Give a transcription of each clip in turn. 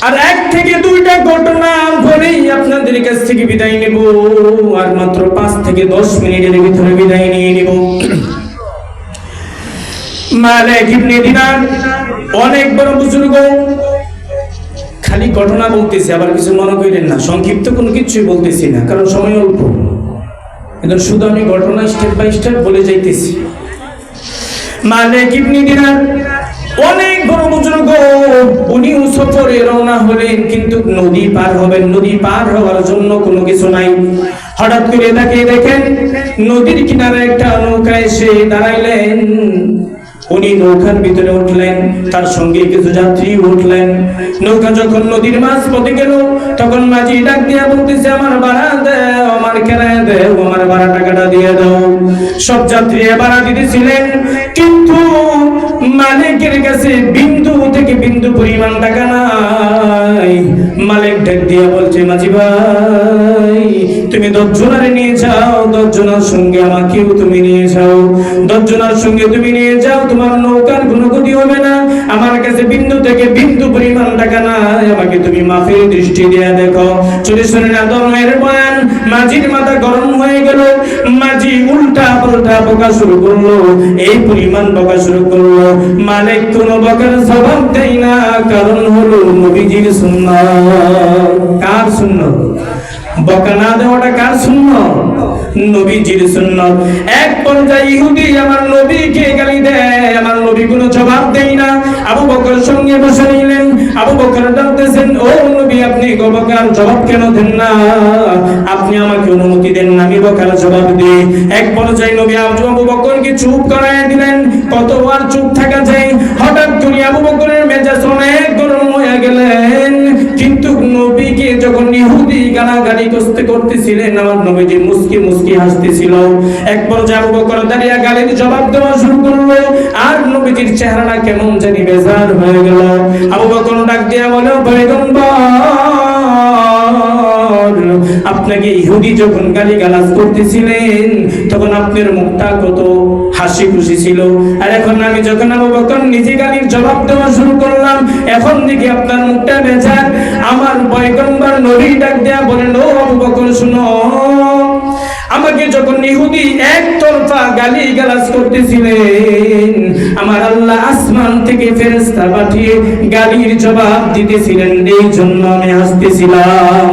আর এক থেকে দুইটা ঘটনা বলেই আপনাদের কাছ থেকে বিদায় নেব, আর মাত্র 5 থেকে 10 মিনিটের ভিতরে বিদায় নিয়ে নেব। মালিক ইবনে দিনার অনেক বড় বুজুর্গ, খালি ঘটনা বলতেছি, আবার কিছু মনে করেন না, সংক্ষিপ্ত কোনো কিছুই বলতেছি না, কারণ সময় অল্প। এখন শুধু আমি ঘটনা স্টেপ বাই স্টেপ বলে যাইতেছি। মালিক ইবনে দিনার অনেক বড় বুজুর্গ, উনি সফরে রওনা হলেন, কিন্তু নদী পার হবেন। নদী পার হওয়ার জন্য কোনো কিছু নাই। হঠাৎ করে তাকিয়ে দেখেন নদীর কিনারে একটা নৌকা এসে দাঁড়াইলেন। উনি নৌকার ভিতরে উঠলেন, তার সঙ্গে কিছু যাত্রী উঠলেন। নৌকা যখন নদীর মাঝ পথে গেল, তখন মাঝি ডাক দিয়া বলতেছে, আমার ভাড়া দাও, আমার কেরায় দাও, আমার ভাড়া টাকাটা দিয়ে দাও। সব যাত্রী ভাড়া দিতেছিলেন, কিন্তু মালিকের কাছে বিন্দু থেকে বিন্দু পরিমাণ টাকা নাই। মালিক ডাক দিয়া বলছে, মাঝি ভাই, তুমি 10 জনারে নিয়ে যাও, 10 জনের সঙ্গে আমাকেও তুমি নিয়ে যাও, 10 জনের সঙ্গে তুমি নিয়ে যাও, তোমার নৌকার কোনো ক্ষতি হবে না। আমার কাছে বিন্দু থেকে বিন্দু পরিমাণ টাকা নাই, আমাকে তুমি মাফের দৃষ্টি দিয়ে দেখো। চলে শুনে না ধর্মের বয়ান, মাঝির মাথা গরম হয়ে গেল। মাঝি উল্টা পাল্টা বকা শুরু করলো, এই পরিমাণ বকা শুরু করলো। মালিক কোনো বকার জবাব দেয় না, কারণ হলো নবীজির সুন্নাত। কার সুন্নাত? বকা না দেওয়াটা কার সুন্নাত? নবীজির সুন্নাত। এক পর্যায়ে ইহুদি আমার নবীকে গালি দেয়, আমার নবী কোনো জবাব দেয় না। আবু বকর সঙ্গে বসে নিলেন। আবু বকর ডাকতেছেন, ও নবী, আপনি বকার জবাব কেন দেন না? আপনি আমাকে অনুমতি দেন না, আমি বকার জবাব দিই। এক পর্যায়ে নবী আবু বকরকে চুপ করায় দিলেন। কতবার চুপ থাকা যায়? হঠাৎ করে আবু বকরের মেজাজ অনেক গরম হয়ে গেলেন। কিন্তু নবীকে যখন ইহুদি গালাগালি করতেছিলেন, আমার নবীজি মুস্কি মুস্কি হাসতেছিল। এক পর্যায়ে আবু বকর দাঁড়িয়ে গালির জবাব দেওয়া শুরু করলো, আর নবীজির চেহারাটা কেমন জানি বেজার হয়ে গেল। আবু বকর ডাক দিয়া বলে, পয়গম্বর, আপনাকে ইহুদি যখন গালিগালাজ করতেছিলেন, তখন আপনার মুখটা কত হাসি খুশি ছিল, আর এখন আমি যখন আবু বকর নিজে গালির জবাব দেওয়া শুরু করলাম, এখন দেখি আপনার মুখটা বেজার। আমার পয়গম্বর নবী ডাক দেয়া বলেন, ও আবু বকর, শুনো, আমাকে যখন ইহুদি একতরফা গালিগালাজ করতেছিলেন, আমার আল্লাহ আসমান থেকে ফেরেশতা পাঠিয়ে গালির জবাব দিতেছিলেন, এই জন্য আমি হাসতেছিলাম।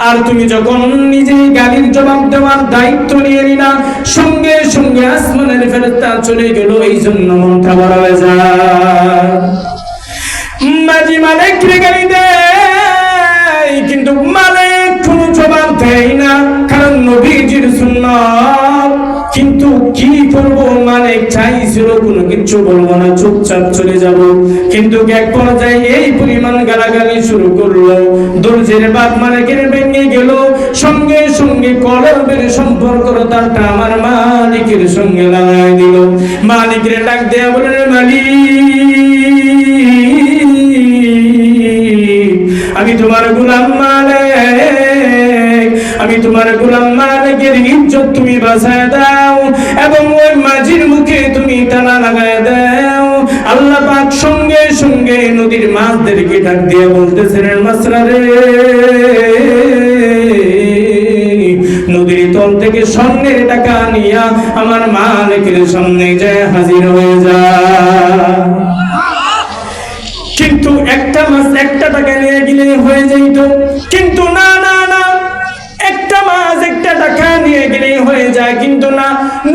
আর তুমি যখন নিজে গালির জবাব দেওয়ার দায়িত্ব নিয়ে নিলা, সঙ্গে সঙ্গে আসমানের ফেরেশতা চলে গেল, এই জন্য মনটা বড় হয়ে যায়। মাঝি মালিককে গালি দেয়, কিন্তু মালিক কোনো জবাব দেয় না, কারণ নবীজির সুন্নাত। কিন্তু কি করব, মালিক চাইছিল কোনো কিছু বলবো না, চুপচাপ চলে যাব। কিন্তু এক পর্যায়ে এই পরিমাণ গালাগালি শুরু করলো, দরজের বাদ মালিকের ভেঙে গেল। সঙ্গে সঙ্গে কলবের সম্পর্কটা আমার মালিকের সঙ্গে লাগাই দিল। মালিকের ডাক দেয়া বলে, মালিক, আমি তোমার গোলাম মালিক, আমি তোমার গোলাম মালিকের ইজ্জত তুমি বাঁচায় দাও, এবং ওই মাঝির মুখে তুমি তালা লাগায় দাও। আল্লাহ পাক সঙ্গে সঙ্গে নদীর মাছদেরকে ডাক দিয়ে বলতেছেন, মাছরা রে, নদীর তল থেকে স্বর্ণের টাকা নিয়া আমার মালিকের সামনে যায় হাজির হয়ে যায়। কিন্তু একটা মাছ একটা টাকা নিয়ে গেলে হয়ে যাইত, কিন্তু না না না, একটা মাছ একটা টাকা নিয়ে গেলে হয়ে যায়, কিন্তু না,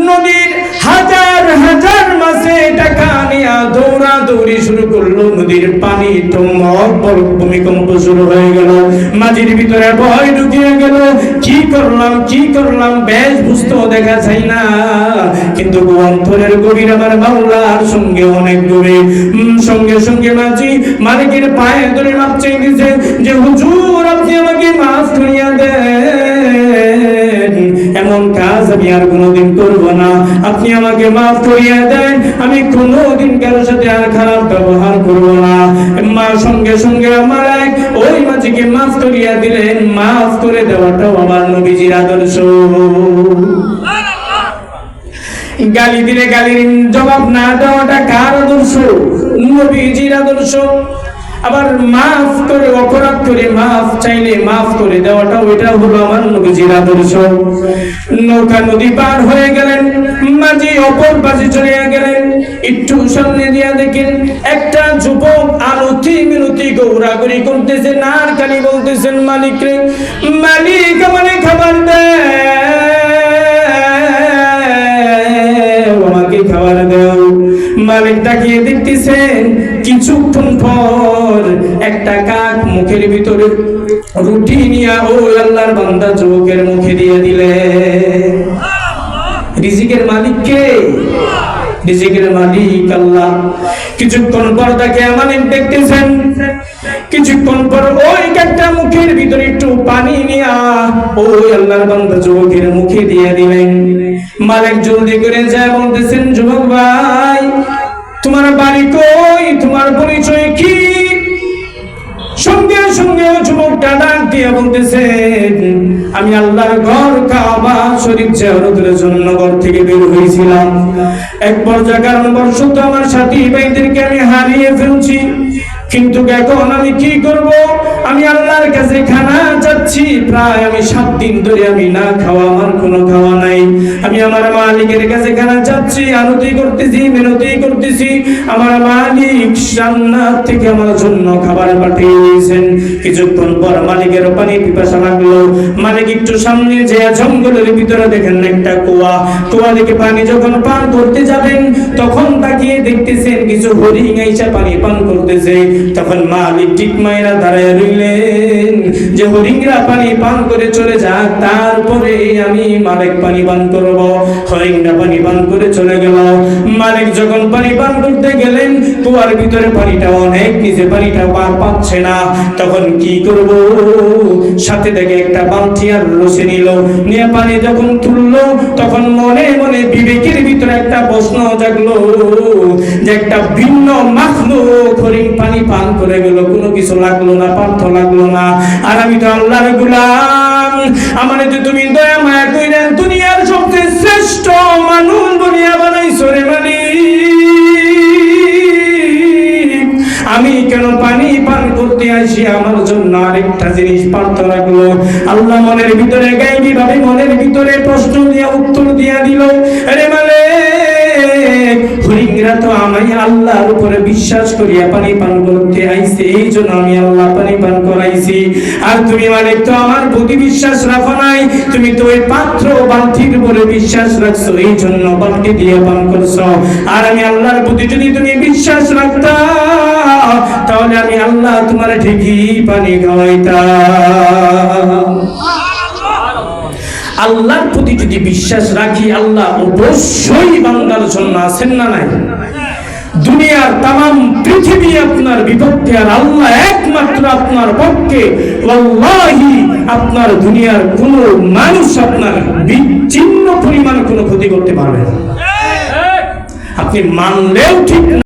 নদীর হাজার হাজার মাছে টাকা নিয়ে দৌড়াদৌড়ি শুরু করলো। নদীর পানি ভূমিকম্প শুরু হয়ে গেল, মাঝির ভিতরে ভয় ঢুকিয়ে গেল। কি করলাম কি করলাম, বেশ বুঝতেও দেখা যায় না, কিন্তু অন্তরের গভীর আমার মাওলার সঙ্গে অনেক গভীর। সঙ্গে সঙ্গে মাঝি মালিকের পায়ে ধরে মাপ চাইতেছে যে, হুজুর, আপনি আমাকে মাফ করিয়া দেন, এমন কাজ আমি আর কোনোদিন করব না, আপনি আমাকে মাফ করিয়া দেন, আমি কোনোদিন কারোর সাথে আর খারাপ ব্যবহার করব না। মা সঙ্গে সঙ্গে আমার ওই মাঝিকে মাফ করিয়া দিলেন। মাফ করে দেওয়াটাও আমার নবীজির আদর্শ। গালি দিলে গালির জবাব না দেওয়াটা কার আদর্শ? নবীজির আদর্শ। আবার মাফ করে, অপরাধ করে মাফ চাইলে মাফ করে দেওয়াটা, ওইটা হলো আমার নবীজির আদর্শ। নৌকা নদী পার হয়ে গেলেন, মাঝি অপর পাশে চলে গেলেন। একটু সামনে দিয়া দেখেন একটা যুবক আলতি মিনতি গৌরাগরি করতেছে, নারকানি বলতেছেন, মালিক রে, মালিক আমাকে খাবার দেও, আমাকে খাবার দেও। মালিক তাকিয়ে দেখতেছেন, কিছুক্ষণ পর একটা কাক মুখের ভিতরে রুটি নিয়ে ওই আল্লাহর বান্দা যুবকের মুখে দিয়ে দিলে। রিজিকের মালিক কে? রিজিকের মালিক আল্লাহ। কিছুক্ষণ পর তাকে মালিক দেখতেছেন, কিছুক্ষণ পর ওই কাকটা মুখের ভিতরে একটু পানি নিয়া ওই আল্লাহর বান্দা যুবকের মুখে দিয়ে দিলেন। মালিক জলদি করে যায় বলতেছেন, যুবক ভাই তোমার বাড়ি কই, তোমার পরিচয় কি? সঙ্গে সঙ্গে যুবকটা ডাক দিয়ে বলতেছে, আমি আল্লাহর ঘর কাবা শরীফ জিয়ারতের জন্য ঘর থেকে বের হয়েছিলাম। এক পর্যায়ে কারণবশত আমার সাথী ভাইদেরকে আমি হারিয়ে ফেলছি, কিন্তু এখন আমি কি করব? আমি আল্লাহর কাছে খানা চাচ্ছি, প্রায় আমি 7 দিন ধরে আমি না খাওয়া, আমার কোনো খাওয়া নাই। আমি আমার মালিকের কাছে খানা চাচ্ছি, আরতি করতেছি, মিনতি করতেছি। আমার মালিক জান্নাত থেকে আমার জন্য খাবার পাঠিয়ে দিয়েছেন। কিছুক্ষণ পর মালিকের পানি পিপাসা লাগলো। মালিক একটু সামনে যে জঙ্গলের ভিতরে দেখেন একটা কুয়া, কুয়া থেকে পানি যখন পান করতে যাবেন, তখন তাকিয়ে দেখতেছেন কিছু হরিণ এসে পানি পান করতেছে। তখন মালিক ঠিক মাইরা দাঁড়ায় রইলেন যে হরিণরা পানি পান করে চলে যাক, তারপরে আমি মালিক পানি পান করব। হরিণরা পানি পান করে চলে গেল। মালিক যখন পানি পান করতে গেলেন, কুয়ার ভিতরে পানিটা অনেক নিচে, পানিটা পার পাচ্ছে না। তখন কি করব? সাথে থেকে একটা বালতি আর রসে নিল, নিয়ে পানি যখন তুললো, তখন মনে মনে বিবেকের ভিতরে একটা প্রশ্ন জাগলো যে একটা ভিন্ন মাখলুক হরিণ পানি পান করে গেল, কোনো কিছু লাগলো না, পার্থ লাগলো না। আর আমি তো আল্লাহর গোলাম, আমারে তো তুমি দয়া মায়া কইরা দুনিয়ার সবচেয়ে শ্রেষ্ঠ মানুষ বনিয়া বানাইছো রে মালিক। আমি কেন পানি পান করতে আসি? আমার জন্য আরেকটা জিনিস পার্থ রাখলো। আল্লাহ মনের ভিতরে গাইবি ভাবে মনের ভিতরে প্রশ্ন দিয়া উত্তর দিয়া দিল, আরে মালিক, হরিণরা তো আমি আল্লাহর উপরে বিশ্বাস করিয়া পানি পান করতে আইছে, এই জন্য আমি আল্লাহ পানি পান করাইছি। আর তুমি মালিক তো আমার প্রতি বিশ্বাস রাখো নাই, তুমি তো ওই পাত্র বালতির উপরে বিশ্বাস রাখছো, এই জন্য বালতি দিয়ে পান করছো। আর আমি আল্লাহর প্রতি যদি তুমি বিশ্বাস রাখতা, তাহলে আমি আল্লাহ তোমার ঠিকই পানি খাওয়াইতাম। আল্লাহর প্রতি যদি বিশ্বাস রাখি, আল্লাহ অবশ্যই বান্দার জন্য আছেন না নাই? দুনিয়ার তাম পৃথিবী আপনার বিপক্ষে, আর আল্লাহ একমাত্র আপনার পক্ষে। ওয়াল্লাহি আপনার দুনিয়ার কোন মানুষ আপনার বিচ্ছিন্ন পরিমাণ কোনো ক্ষতি করতে পারবে না, আপনি মানলেও ঠিক না।